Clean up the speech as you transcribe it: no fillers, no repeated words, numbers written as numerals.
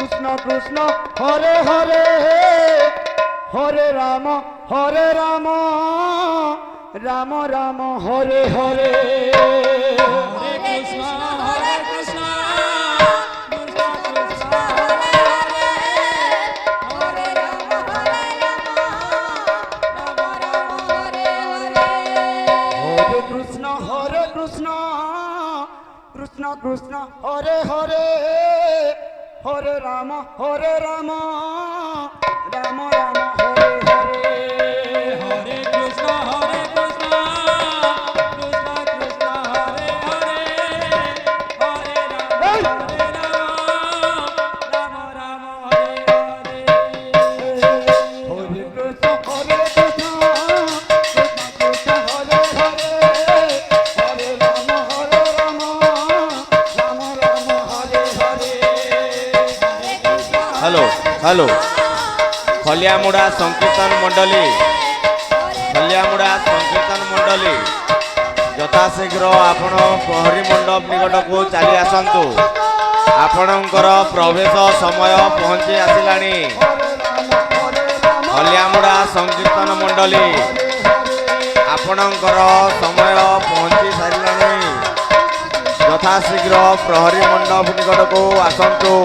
কৃষ্ণ কৃষ্ণ হরে হরে হরে রাম রাম রাম হরে হরে হরে কৃষ্ণ হরে Krishna Krishna Krishna Hare Hare Hare Ram Ram Ram Hare Hare Hare Krishna Krishna Krishna Hare Hare Hare Ram Ram Ram Hare Hare Hare Krishna Krishna Krishna Hare Hare Hare Ram Ram Ram Hare Hare Hare Krishna Krishna Krishna Hare Hare Hare Ram Ram Ram Hare Hare hello hello खलियामुड़ा संकीर्तन मंडली खलियामुड़ा संकीर्तन मंडली यथाशीघ्र आपण प्रहरी मंडप निकट को चली आसतु आपणकर प्रवेश समय पहुंची आसिलानी खलियामुड़ा संकीर्तन मंडली आपणकर समय पहुंची सारिलानी यथाशीघ्र प्रहरी मंडप निकट को आसतु।